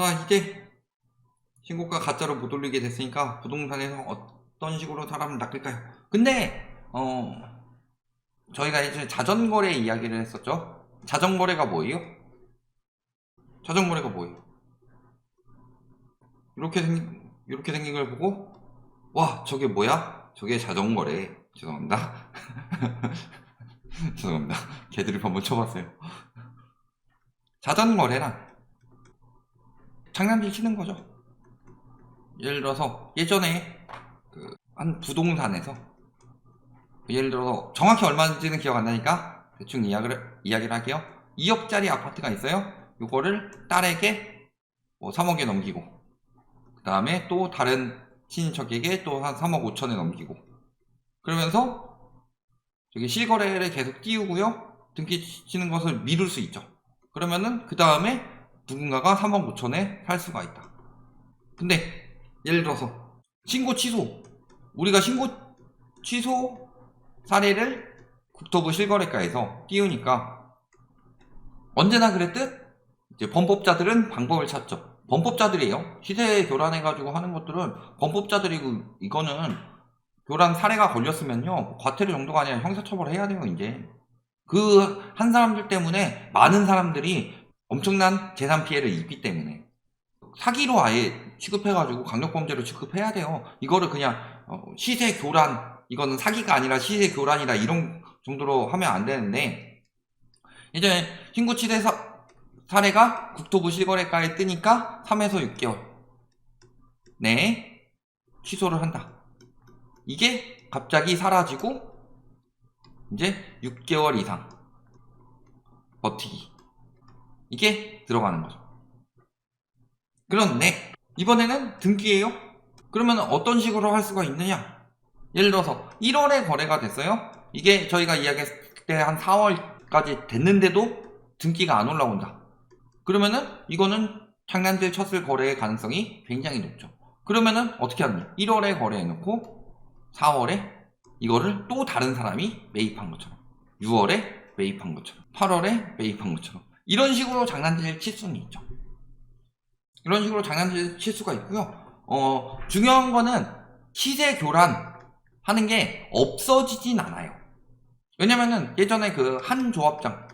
자, 이제 신고가 가짜로 못 올리게 됐으니까 부동산에서 어떤 식으로 사람을 낚을까요? 근데 저희가 이제 자전거래 이야기를 했었죠. 자전거래가 뭐예요? 자전거래가 뭐예요? 이렇게 생긴 걸 보고 와, 저게 뭐야? 저게 자전거래. 죄송합니다. 죄송합니다. 개드립 한번 쳐봤어요. 자전거래란 장난질 치는 거죠. 예를 들어서 예전에 한 부동산에서 예를 들어서 정확히 얼마인지는 기억 안 나니까 대충 이야기를 할게요. 2억짜리 아파트가 있어요. 이거를 딸에게 3억에 넘기고, 그 다음에 또 다른 친인척에게 또 한 3억 5천에 넘기고, 그러면서 저기 실거래를 계속 띄우고요. 등기 치는 것을 미룰 수 있죠. 그러면은 그 다음에 누군가가 3억 5천에 살 수가 있다. 근데 예를 들어서 신고 취소, 우리가 신고 취소 사례를 국토부 실거래가에서 띄우니까 언제나 그랬듯 이제 범법자들은 방법을 찾죠. 범법자들이에요. 시세 교란해가지고 하는 것들은 범법자들이고, 이거는 교란 사례가 걸렸으면요 과태료 정도가 아니라 형사처벌을 해야 돼요. 이제 그 한 사람들 때문에 많은 사람들이 엄청난 재산 피해를 입기 때문에 사기로 아예 취급해가지고 강력범죄로 취급해야 돼요. 이거를 그냥 시세 교란, 이거는 사기가 아니라 시세 교란이다 이런 정도로 하면 안 되는데, 이제 신고 취소 사례가 국토부 실거래가에 뜨니까 3에서 6개월 내에 취소를 한다. 이게 갑자기 사라지고 이제 6개월 이상 버티기, 이게 들어가는 거죠. 그런데 이번에는 등기예요. 그러면 어떤 식으로 할 수가 있느냐? 예를 들어서 1월에 거래가 됐어요. 이게 저희가 이야기했을 때 한 4월까지 됐는데도 등기가 안 올라온다. 그러면은 이거는 장난질 쳤을 거래의 가능성이 굉장히 높죠. 그러면은 어떻게 하느냐? 1월에 거래해놓고 4월에 이거를 또 다른 사람이 매입한 것처럼, 6월에 매입한 것처럼, 8월에 매입한 것처럼, 이런 식으로 장난질 칠 수는 있죠. 이런 식으로 장난질 칠 수가 있고요. 중요한 거는 시세 교란 하는 게 없어지진 않아요. 왜냐면은 예전에 그 한 조합장,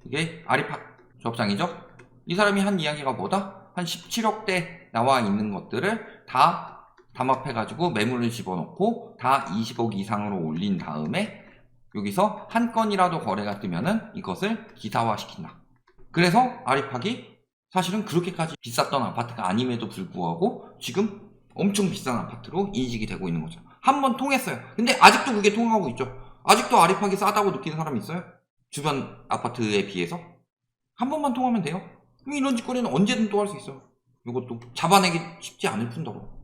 이게 아리팍 조합장이죠. 이 사람이 한 이야기가 뭐다? 한 17억대 나와 있는 것들을 다 담합해가지고 매물을 집어넣고 다 20억 이상으로 올린 다음에 여기서 한 건이라도 거래가 뜨면은 이것을 기사화시킨다. 그래서 아리팍이 사실은 그렇게까지 비쌌던 아파트가 아님에도 불구하고 지금 엄청 비싼 아파트로 인식이 되고 있는 거죠. 한번 통했어요. 근데 아직도 그게 통하고 있죠. 아직도 아리팍이 싸다고 느끼는 사람이 있어요? 주변 아파트에 비해서? 한 번만 통하면 돼요. 이런 짓거리는 언제든 또 할 수 있어요. 이것도 잡아내기 쉽지 않을 뿐더러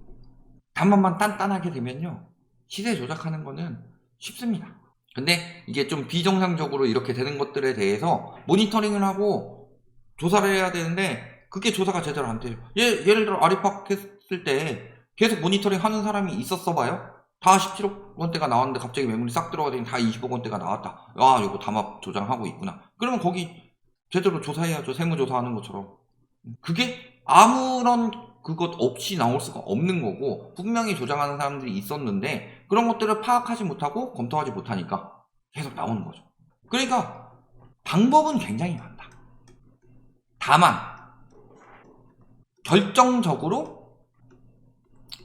단번만 단단하게 되면요 시세 조작하는 거는 쉽습니다. 근데 이게 좀 비정상적으로 이렇게 되는 것들에 대해서 모니터링을 하고 조사를 해야 되는데 그게 조사가 제대로 안 돼요. 예를 들어 아리팍 했을 때 계속 모니터링 하는 사람이 있었어 봐요. 다 17억 원대가 나왔는데 갑자기 매물이 싹 들어가더니 다 20억 원대가 나왔다. 아, 이거 담합 조장하고 있구나. 그러면 거기 제대로 조사해야죠. 세무조사하는 것처럼. 그게 아무런 그것 없이 나올 수가 없는 거고, 분명히 조장하는 사람들이 있었는데 그런 것들을 파악하지 못하고 검토하지 못하니까 계속 나오는 거죠. 그러니까 방법은 굉장히 많다. 다만 결정적으로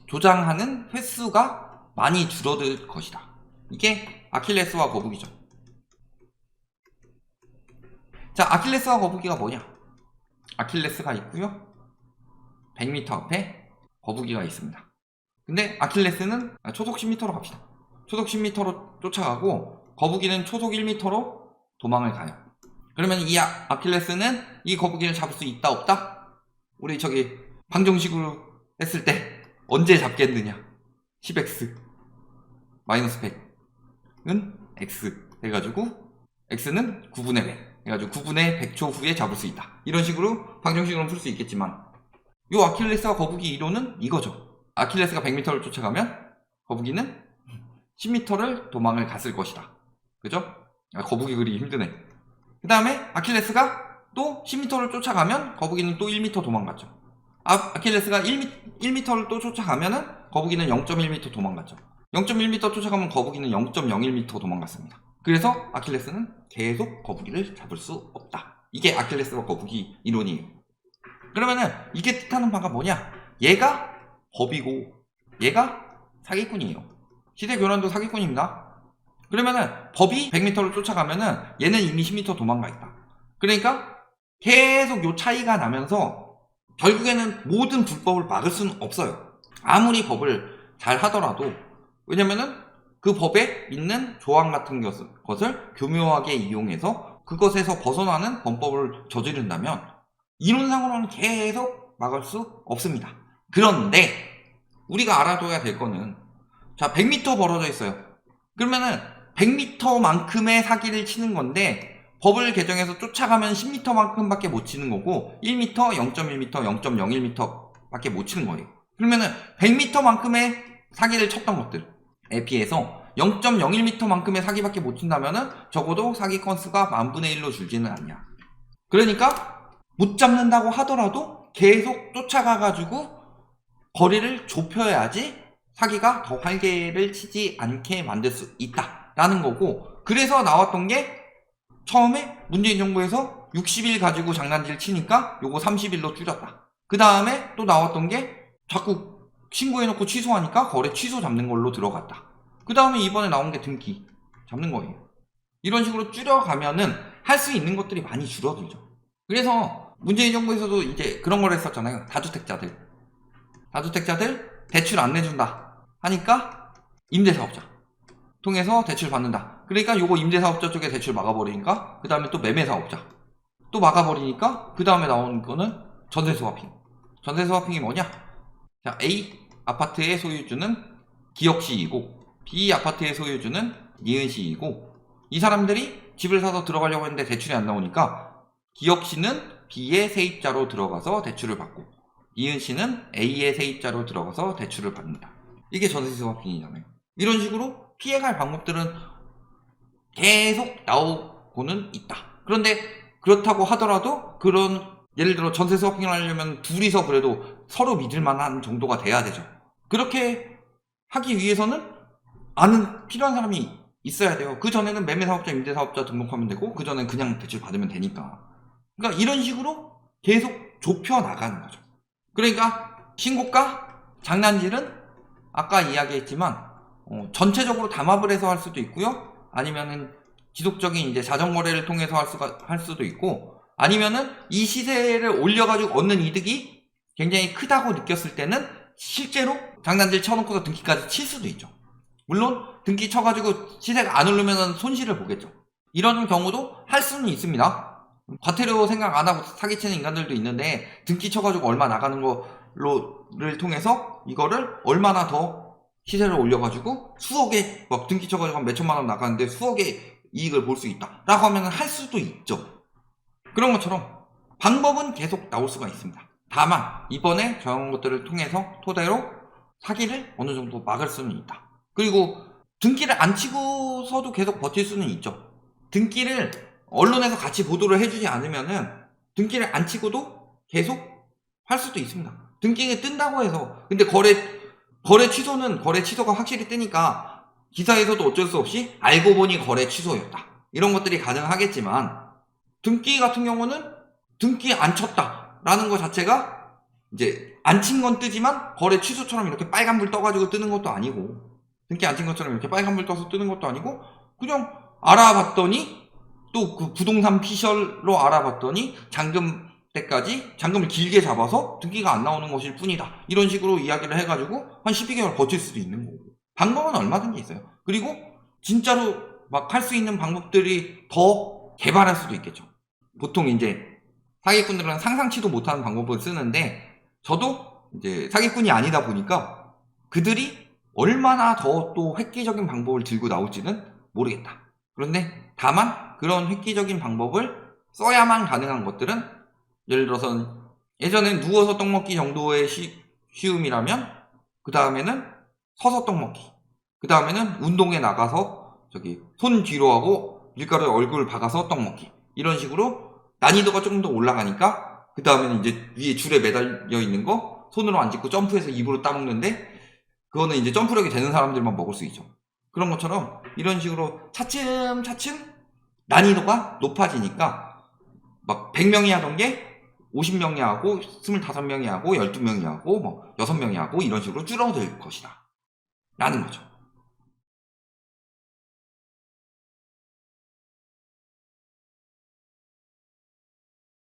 조장하는 횟수가 많이 줄어들 것이다. 이게 아킬레스와 거북이죠. 자, 아킬레스와 거북이가 뭐냐? 아킬레스가 있고요, 100m 앞에 거북이가 있습니다. 근데 아킬레스는 초속 10m로 갑시다. 초속 10m로 쫓아가고 거북이는 초속 1m로 도망을 가요. 그러면 이 아킬레스는 이 거북이를 잡을 수 있다 없다? 우리 저기 방정식으로 했을 때 언제 잡겠느냐? 10x 마이너스 100은 x 해가지고 x는 9분의 100 해가지고 9분의 100초 후에 잡을 수 있다. 이런 식으로 방정식으로 풀 수 있겠지만 이 아킬레스와 거북이 이론은 이거죠. 아킬레스가 100m를 쫓아가면 거북이는 10m를 도망을 갔을 것이다. 그죠? 거북이 그리기 힘드네. 그 다음에 아킬레스가 또 10m를 쫓아가면 거북이는 또 1m 도망갔죠. 아킬레스가 1m를 또 쫓아가면은 거북이는 0.1m 도망갔죠. 0.1m 쫓아가면 거북이는 0.01m 도망갔습니다. 그래서 아킬레스는 계속 거북이를 잡을 수 없다. 이게 아킬레스와 거북이 이론이에요. 그러면은 이게 뜻하는 바가 뭐냐? 얘가 법이고 얘가 사기꾼이에요. 시대 교란도 사기꾼입니다. 그러면은 법이 100m를 쫓아가면은 얘는 이미 10m 도망가 있다. 그러니까 계속 요 차이가 나면서 결국에는 모든 불법을 막을 수는 없어요. 아무리 법을 잘 하더라도. 왜냐면은 그 법에 있는 조항 같은 것을 교묘하게 이용해서 그것에서 벗어나는 범법을 저지른다면 이론상으로는 계속 막을 수 없습니다. 그런데 우리가 알아둬야 될 거는, 자, 100m 벌어져 있어요. 그러면은 100m만큼의 사기를 치는 건데 법을 개정해서 쫓아가면 10m만큼 밖에 못 치는 거고 1m, 0.1m, 0.01m 밖에 못 치는 거예요. 그러면은 100m만큼의 사기를 쳤던 것들에 비해서 0.01m만큼의 사기밖에 못 친다면은 적어도 사기 건수가 10,000분의 1로 줄지는 않냐. 그러니까 못 잡는다고 하더라도 계속 쫓아가가지고 거리를 좁혀야지 사기가 더 활개를 치지 않게 만들 수 있다라는 거고, 그래서 나왔던 게 처음에 문재인 정부에서 60일 가지고 장난질 치니까 요거 30일로 줄였다. 그 다음에 또 나왔던 게 자꾸 신고해놓고 취소하니까 거래 취소 잡는 걸로 들어갔다. 그 다음에 이번에 나온 게 등기 잡는 거예요. 이런 식으로 줄여가면은 할 수 있는 것들이 많이 줄어들죠. 그래서 문재인 정부에서도 이제 그런 걸 했었잖아요. 다주택자들 대출 안 내준다 하니까 임대사업자 통해서 대출 받는다. 그러니까 요거 임대사업자 쪽에 대출 막아버리니까 그 다음에 또 매매사업자 또 막아버리니까 그 다음에 나오는 거는 전세스와핑. 전세스와핑이 뭐냐? 자, A 아파트의 소유주는 기혁씨이고 B 아파트의 소유주는 니은씨이고 이 사람들이 집을 사서 들어가려고 했는데 대출이 안 나오니까 기혁씨는 B의 세입자로 들어가서 대출을 받고 니은씨는 A의 세입자로 들어가서 대출을 받는다. 이게 전세스와핑이잖아요. 이런 식으로 피해갈 방법들은 계속 나오고는 있다. 그런데 그렇다고 하더라도 그런 예를 들어 전세 스와핑을 하려면 둘이서 그래도 서로 믿을 만한 정도가 돼야 되죠. 그렇게 하기 위해서는 아는 필요한 사람이 있어야 돼요. 그 전에는 매매사업자, 임대사업자 등록하면 되고 그 전에는 그냥 대출 받으면 되니까. 그러니까 이런 식으로 계속 좁혀 나가는 거죠. 그러니까 신고가, 장난질은 아까 이야기했지만 전체적으로 담합을 해서 할 수도 있고요. 아니면은 지속적인 이제 자전거래를 통해서 할 수도 있고, 아니면은 이 시세를 올려가지고 얻는 이득이 굉장히 크다고 느꼈을 때는 실제로 장난질 쳐놓고서 등기까지 칠 수도 있죠. 물론 등기 쳐가지고 시세가 안 오르면 손실을 보겠죠. 이런 경우도 할 수는 있습니다. 과태료 생각 안 하고 사기치는 인간들도 있는데 등기 쳐가지고 얼마 나가는 거를 통해서 이거를 얼마나 더 시세를 올려가지고 수억에 막 등기 쳐가지고 한 몇천만 원 나가는데 수억의 이익을 볼 수 있다 라고 하면 할 수도 있죠. 그런 것처럼 방법은 계속 나올 수가 있습니다. 다만 이번에 정한 것들을 통해서 토대로 사기를 어느 정도 막을 수는 있다. 그리고 등기를 안 치고서도 계속 버틸 수는 있죠. 등기를 언론에서 같이 보도를 해주지 않으면은 등기를 안 치고도 계속 할 수도 있습니다. 등기가 뜬다고 해서 근데 거래 취소가 확실히 뜨니까 기사에서도 어쩔 수 없이 알고 보니 거래 취소였다. 이런 것들이 가능하겠지만 등기 같은 경우는 등기 안 쳤다 라는 것 자체가 이제 안 친 건 뜨지만 거래 취소처럼 이렇게 빨간불 떠가지고 뜨는 것도 아니고 등기 안 친 것처럼 이렇게 빨간불 떠서 뜨는 것도 아니고 그냥 알아봤더니 또 그 부동산 피셜로 알아봤더니 잔금 때까지 잔금을 길게 잡아서 등기가 안 나오는 것일 뿐이다. 이런 식으로 이야기를 해가지고 한 12개월 버틸 수도 있는 거고. 방법은 얼마든지 있어요. 그리고 진짜로 막 할 수 있는 방법들이 더 개발할 수도 있겠죠. 보통 이제 사기꾼들은 상상치도 못하는 방법을 쓰는데 저도 이제 사기꾼이 아니다 보니까 그들이 얼마나 더 또 획기적인 방법을 들고 나올지는 모르겠다. 그런데 다만 그런 획기적인 방법을 써야만 가능한 것들은 예를 들어서 예전엔 누워서 떡 먹기 정도의 쉬움이라면 그 다음에는 서서 떡 먹기, 그 다음에는 운동에 나가서 손 뒤로 하고 밀가루에 얼굴을 박아서 떡 먹기, 이런 식으로 난이도가 조금 더 올라가니까 그 다음에는 이제 위에 줄에 매달려 있는 거 손으로 안 짚고 점프해서 입으로 따먹는데 그거는 이제 점프력이 되는 사람들만 먹을 수 있죠. 그런 것처럼 이런 식으로 차츰차츰 난이도가 높아지니까 막 100명이 하던 게 50명이 하고 25명이 하고 12명이 하고 뭐 6명이 하고 이런 식으로 줄어들 것이다 라는 거죠.